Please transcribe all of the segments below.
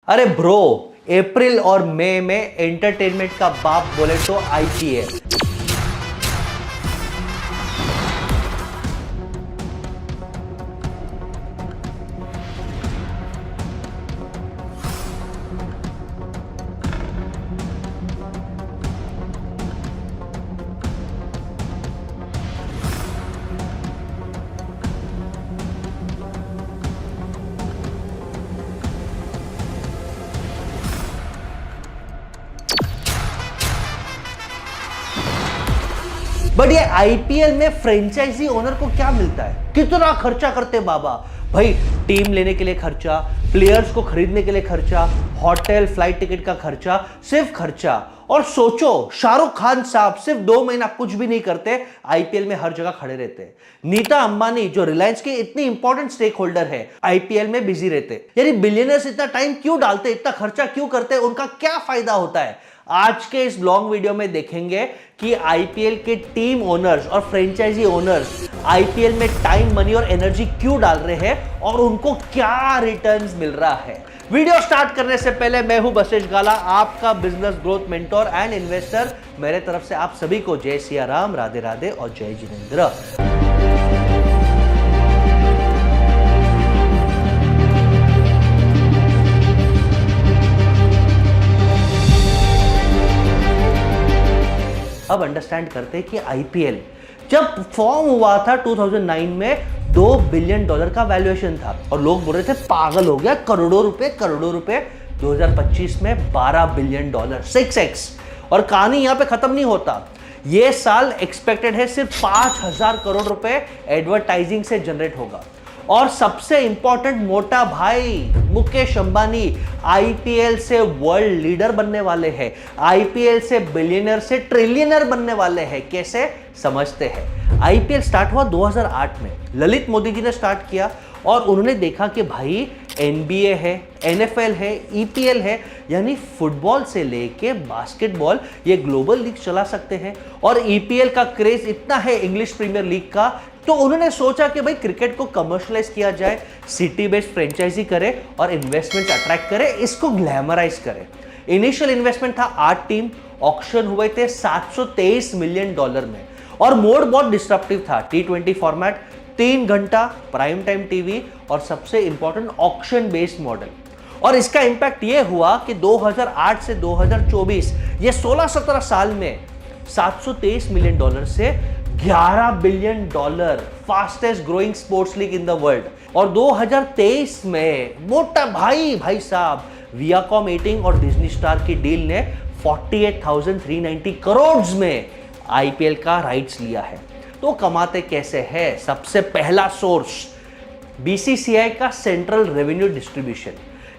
अरे ब्रो, अप्रैल और मई में एंटरटेनमेंट का बाप बोले तो आईपीएल। बट ये आईपीएल में फ्रेंचाइजी ओनर को क्या मिलता है? कितना खर्चा करते बाबा भाई, टीम लेने के लिए खर्चा, प्लेयर्स को खरीदने के लिए खर्चा, होटल फ्लाइट टिकट का खर्चा, सिर्फ खर्चा। और सोचो, शाहरुख खान साहब सिर्फ 2 महीना कुछ भी नहीं करते, आईपीएल में हर जगह खड़े रहते। नीता अंबानी जो रिलायंस के इतनी इंपॉर्टेंट स्टेक होल्डर है, आईपीएल में बिजी रहते। यानी बिलियनर्स इतना टाइम क्यों डालते, इतना खर्चा क्यों करते, उनका क्या फायदा होता है? आज के इस लॉन्ग वीडियो में देखेंगे कि आईपीएल के टीम ओनर्स और फ्रेंचाइजी ओनर्स आईपीएल में टाइम, मनी और एनर्जी क्यों डाल रहे हैं और उनको क्या रिटर्न्स मिल रहा है। वीडियो स्टार्ट करने से पहले मैं हूं बसेश गाला, आपका business growth mentor and investor. मेरे तरफ से आप सभी को जय सिया राम, राधे राधे और जय जिनेंद्र। अब अंडरस्टैंड करते हैं कि आईपीएल जब फॉर्म हुआ था 2009 में $2 बिलियन का वैल्यूएशन था और लोग बोल रहे थे पागल हो गया, करोड़ों रुपए। 2025 में $12 बिलियन, 6x। और कहानी यहां पे खत्म नहीं होता। ये साल एक्सपेक्टेड है सिर्फ 5,000 करोड़ रुपए एडवर्टाइजिंग से जनरेट होगा। और सबसे इंपॉर्टेंट, मोटा भाई मुकेश अंबानी आईपीएल से वर्ल्ड लीडर बनने वाले हैं, आईपीएल से बिलियनर से ट्रिलियनर बनने वाले हैं। कैसे समझते हैं? आईपीएल स्टार्ट हुआ 2008 में, ललित मोदी जी ने स्टार्ट किया और उन्होंने देखा कि भाई एनबीए है, एनएफएल है, ईपीएल है, यानी फुटबॉल से लेके बास्केटबॉल ये ग्लोबल लीग चला सकते हैं। और ईपीएल का क्रेज इतना है, इंग्लिश प्रीमियर लीग का, तो उन्होंने सोचा कि भाई क्रिकेट को कमर्शियलाइज किया जाए, सिटी बेस्ड फ्रेंचाइजी करे और इन्वेस्टमेंट अट्रैक्ट करे, इसको ग्लैमराइज करे। इनिशियल इन्वेस्टमेंट था 8 टीम, ऑक्शन हुए थे $723 मिलियन में। और मोड बहुत डिस्ट्रप्टिव था, T20 फॉर्मेट, 3 घंटा प्राइम टाइम टीवी और सबसे इंपॉर्टेंट ऑक्शन बेस्ड मॉडल। और इसका इंपैक्ट ये हुआ कि 2008 से 2024 ये 16-17 साल में $723 मिलियन से $11 billion, fastest growing sports league in the world. और 2023 में मोटा भाई साहब वियाकॉम 18 और डिज्नी स्टार की डील ने 48,390 करोड़ में आईपीएल का राइट्स लिया है। तो कमाते कैसे हैं? सबसे पहला सोर्स बीसीसीआई का सेंट्रल रेवेन्यू डिस्ट्रीब्यूशन,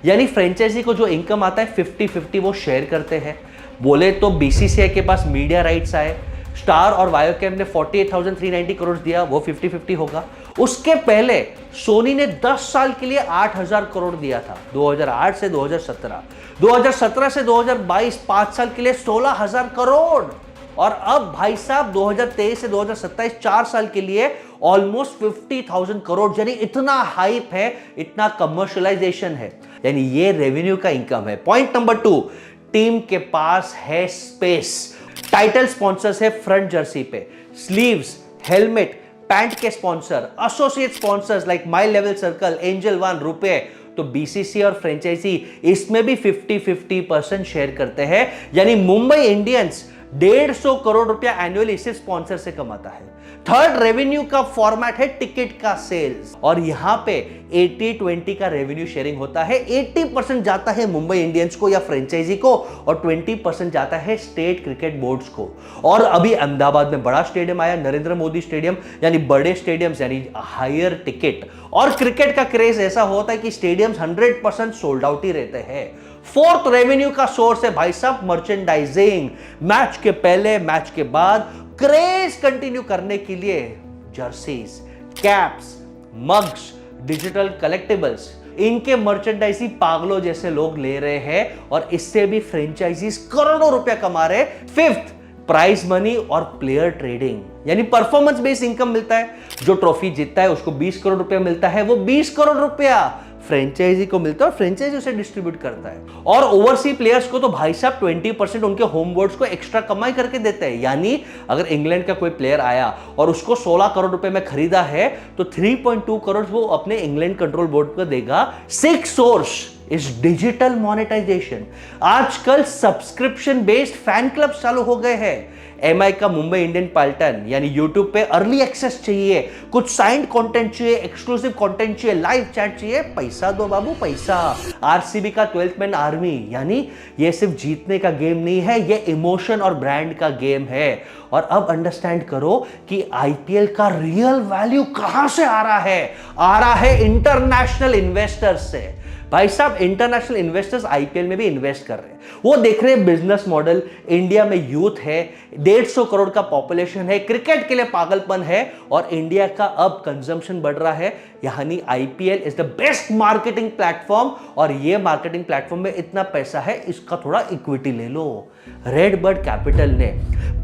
यानी फ्रेंचाइजी को जो इनकम आता है 50-50 वो शेयर करते हैं। बोले तो बीसीसीआई के पास मीडिया राइट्स आए, स्टार और वायोकेम ने 48,390 करोड़ दिया, वो 50-50 होगा। उसके पहले सोनी ने 10 साल के लिए 8,000 करोड़ दिया था, 2008 से 2017। 2017 से 2022 5 साल के लिए 16,000 करोड़। और अब भाई साहब 2023 से 2027 4 साल के लिए ऑलमोस्ट 50,000 करोड़, यानी इतना हाइप है, इतना कमर्शियलाइजेशन है, यानी ये रेवेन्यू का इनकम है। पॉइंट नंबर 2, टीम के पास है स्पेस। टाइटल स्पॉन्सर्स है फ्रंट जर्सी पे, स्लीव्स, हेलमेट, पैंट के sponsor, associate sponsors like my level circle, angel one, रुपए। तो बीसीसी और फ्रेंचाइजी इसमें भी 50-50% शेयर करते हैं, यानी मुंबई इंडियंस 150 करोड़ रुपया एनुअली सिर्फ स्पॉन्सर से कमाता है। थर्ड रेवेन्यू का फॉर्मेट है टिकट का सेल्स, और यहां पे 80-20 का रेवेन्यू शेयरिंग होता है। 80% जाता है मुंबई इंडियंस को या फ्रेंचाइजी को और 20% जाता है स्टेट क्रिकेट बोर्ड्स को। और अभी अहमदाबाद में बड़ा स्टेडियम आया, नरेंद्र मोदी स्टेडियम, यानी बड़े स्टेडियम्स, यानी हायर टिकट। और क्रिकेट का क्रेज ऐसा होता है कि स्टेडियम्स 100% सोल्ड आउट ही रहते हैं। फोर्थ रेवेन्यू का सोर्स है भाई साहब मर्चेंडाइजिंग। मैच के पहले, मैच के बाद क्रेज कंटिन्यू करने के लिए jerseys, caps, mugs, digital collectibles, इनके मर्चेंडाइजी पागलों जैसे लोग ले रहे हैं और इससे भी फ्रेंचाइजीज करोड़ों रुपया कमा रहे। फिफ्थ, प्राइज मनी और प्लेयर ट्रेडिंग, यानी परफॉर्मेंस बेस्ड इनकम मिलता है। जो ट्रॉफी जीतता है उसको 20 करोड़ रुपया मिलता है, वो 20 करोड़ रुपया फ्रेंचाइजी को मिलता है और फ्रेंचाइजी उसे डिस्ट्रीब्यूट करता है। और ओवरसी प्लेयर्स को तो भाई साहब 20% उनके होम बोर्ड्स को एक्स्ट्रा कमाई करके देते हैं। यानी अगर इंग्लैंड का कोई प्लेयर आया और उसको 16 करोड़ रुपए में खरीदा है तो 3.2 करोड़ वो अपने इंग्लैंड कंट्रोल बोर्ड को देगा। 6 सोर्स इज डिजिटल मोनेटाइजेशन। आजकल सब्सक्रिप्शन बेस्ड फैन क्लब चालू हो गए हैं। एमआई का मुंबई इंडियन पाल्टन यानी यूट्यूब पे अर्ली एक्सेस चाहिए, कुछ साइंड कंटेंट चाहिए, एक्सक्लूसिव कंटेंट चाहिए, लाइव चैट चाहिए, पैसा दो बाबू पैसा। आरसीबी का 12th मैन आर्मी यानी ये सिर्फ जीतने का गेम नहीं है, ये इमोशन और ब्रांड का गेम है। और अब अंडरस्टैंड करो कि आईपीएल का रियल वैल्यू कहां से आ रहा है। आ रहा है इंटरनेशनल इन्वेस्टर्स से। भाई साहब इंटरनेशनल इन्वेस्टर्स आईपीएल में भी इन्वेस्ट कर रहे हैं। वो देख रहे हैं बिजनेस मॉडल, इंडिया में यूथ है, 150 करोड़ का पॉपुलेशन है, क्रिकेट के लिए पागलपन है और इंडिया का अब कंजम्पशन बढ़ रहा है। यानी IPL is the best marketing platform और ये मार्केटिंग प्लेटफॉर्म में इतना पैसा है, इसका थोड़ा इक्विटी ले लो। रेडबर्ड कैपिटल ने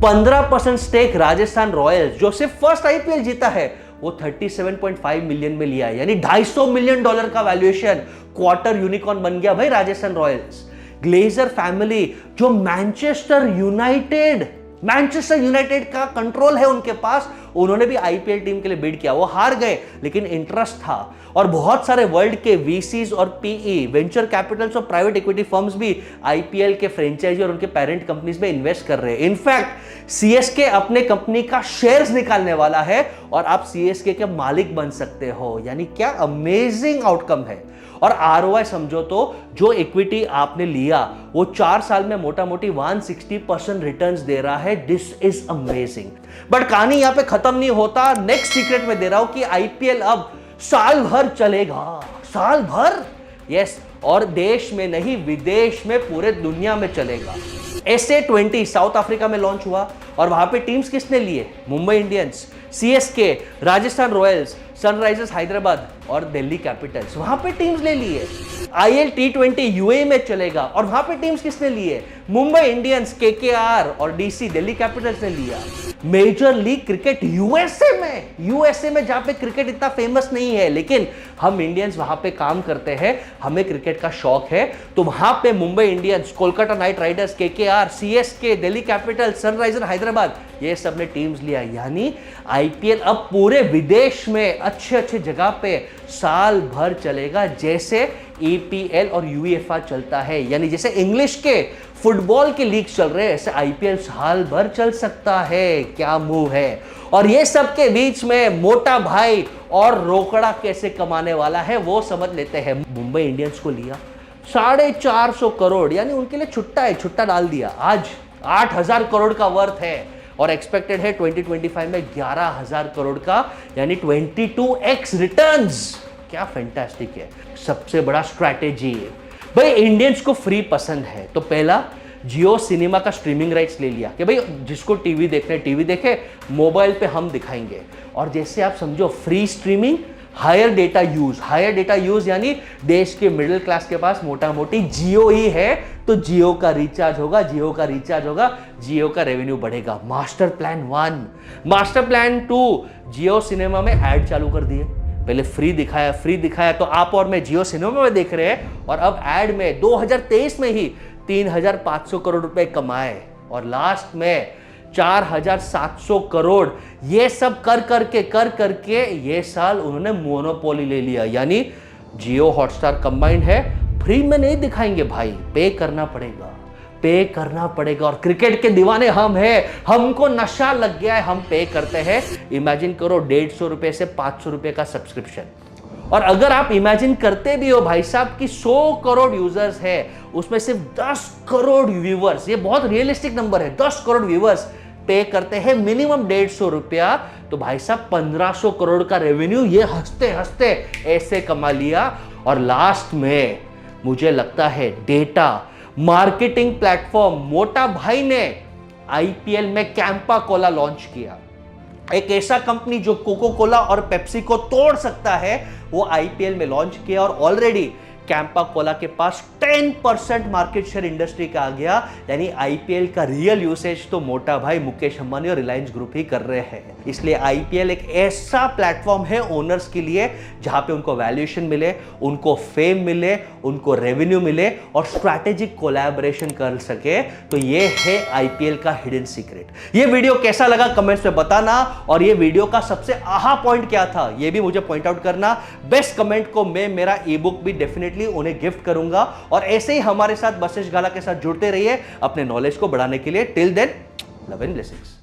15% स्टेक राजस्थान रॉयल्स जो सिर्फ फर्स्ट आईपीएल जीता है वो 37.5 मिलियन में लिया है। यानी $250 मिलियन का वैल्यूएशन, क्वार्टर यूनिकॉर्न बन गया भाई राजस्थान रॉयल्स। ग्लेजर फैमिली जो मैनचेस्टर यूनाइटेड का कंट्रोल है उनके पास, उन्होंने भी आईपीएल टीम के लिए बिड किया। वो हार गए लेकिन इंटरेस्ट था। और बहुत सारे वर्ल्ड के वीसीज और पीई वेंचर कैपिटल्स और प्राइवेट इक्विटी फर्म्स भी आईपीएल के फ्रेंचाइजी और उनके पेरेंट कंपनीज में इन्वेस्ट कर रहे हैं। इनफैक्ट सीएसके अपने कंपनी का शेयर्स निकालने वाला है और आप सीएसके के मालिक बन सकते हो। यानी क्या अमेजिंग आउटकम है। और आरओआई समझो तो जो इक्विटी आपने लिया वो 4 साल में मोटा मोटी 160% रिटर्न्स दे रहा है। This is amazing. बट कहानी यहां पे खत्म नहीं होता। नेक्स्ट सीक्रेट में दे रहा हूं कि आईपीएल अब साल भर चलेगा। साल भर, यस। और देश में नहीं विदेश में पूरे दुनिया में चलेगा। SA20 साउथ अफ्रीका में लॉन्च हुआ और वहां पे टीम्स किसने लिए? Mumbai Indians, CSK, Rajasthan Royals, Sunrisers Hyderabad और दिल्ली कैपिटल्स, वहां पे टीम्स ले लिए। आईएल T20 यूएई में चलेगा और वहां पे टीम्स किसने लिए? मुंबई इंडियंस, केकेआर और डीसी दिल्ली कैपिटल्स ने लिया। मेजर लीग क्रिकेट यूएसए में जहां पे क्रिकेट इतना फेमस नहीं है लेकिन हम इंडियंस वहां पे काम करते हैं, हमें क्रिकेट का शौक है, तो वहां पे Mumbai Indians, Kolkata night Riders, KKR, CSK, Delhi Capitals, Sunriser Hyderabad, ये सब ने टीम्स लिया। यानी आईपीएल अब पूरे विदेश में अच्छे अच्छे जगह पे साल भर चलेगा, जैसे ईपीएल और यूएफए चलता है। यानी जैसे इंग्लिश के फुटबॉल के लीग चल रहे हैं, ऐसे आईपीएल साल भर चल सकता है। क्या मूव है। और ये सब के बीच में मोटा भाई और रोकड़ा कैसे कमाने वाला है वो समझ लेते हैं। मुंबई इंडियंस को लिया 450 करोड़, यानी उनके लिए छुट्टा डाल दिया। आज 8000 करोड़ का वर्थ है और एक्सपेक्टेड है 2025 में 11000 करोड़ का, यानी 22x रिटर्न्स। क्या फैंटास्टिक है। सबसे बड़ा स्ट्रैटेजी है भाई, इंडियंस को फ्री पसंद है तो पहला जियो सिनेमा का स्ट्रीमिंग राइट्स ले लिया कि भाई जिसको टीवी देखना है टीवी देखे, मोबाइल पे हम दिखाएंगे। और जैसे आप समझो free streaming, higher data use यानी देश के मिडिल क्लास के पास मोटा मोटी जियो ही है तो जियो का रिचार्ज होगा, जियो का रेवेन्यू बढ़ेगा। मास्टर प्लान 1, मास्टर प्लान 2, जियो सिनेमा में ऐड चालू कर दिए। पहले फ्री दिखाया तो आप और मैं जियो सिनेमा में देख रहे हैं और अब ऐड में 2023 में ही 3500 करोड़ रुपए कमाए और लास्ट में 4700 करोड़। ये सब कर करके ये साल उन्होंने मोनोपोली ले लिया। यानी जियो हॉटस्टार कंबाइंड है, फ्री में नहीं दिखाएंगे भाई, पे करना पड़ेगा। और क्रिकेट के दीवाने हम हैं, हमको नशा लग गया है, हम पे करते हैं। इमेजिन करो 150 रुपए से 500 रुपए का सब्सक्रिप्शन। और अगर आप इमेजिन करते भी हो भाई साहब कि 100 करोड़ यूजर्स है, उसमें सिर्फ 10 करोड़ व्यूवर्स, ये बहुत रियलिस्टिक नंबर है, 10 करोड़ व्यूवर्स पे करते हैं मिनिमम 150 रुपया, तो भाई साहब 1500 करोड़ का रेवेन्यू ये हंसते हंसते ऐसे कमा लिया। और लास्ट में मुझे लगता है डेटा मार्केटिंग प्लेटफॉर्म मोटा भाई ने आईपीएल में कैंपा कोला लॉन्च किया। एक ऐसा कंपनी जो कोको कोला और पेप्सी को तोड़ सकता है, वो आईपीएल में लॉन्च किया और ऑलरेडी कैंपा कोला के पास 10% मार्केट शेयर इंडस्ट्री का आ गया। यानी आईपीएल का रियल यूसेज तो मोटा भाई मुकेश अंबानी और रिलायंस ग्रुप ही कर रहे हैं। इसलिए आईपीएल एक ऐसा प्लेटफॉर्म है ओनर्स के लिए जहां पे उनको वैल्यूएशन मिले, उनको फेम मिले, उनको रेवेन्यू मिले और स्ट्रैटेजिक कोलैबोरेशन कर सके। तो ये है आईपीएल का हिडन सीक्रेट। ये वीडियो कैसा लगा कमेंट्स में बताना, और ये वीडियो का सबसे आहा पॉइंट क्या था ये भी मुझे पॉइंट आउट करना। बेस्ट कमेंट को मैं मेरा ई बुक भी डेफिनेटली उन्हें गिफ्ट करूंगा। और ऐसे ही हमारे साथ बशिश गाला के साथ जुड़ते रहिए अपने नॉलेज को बढ़ाने के लिए। Till then, love and blessings.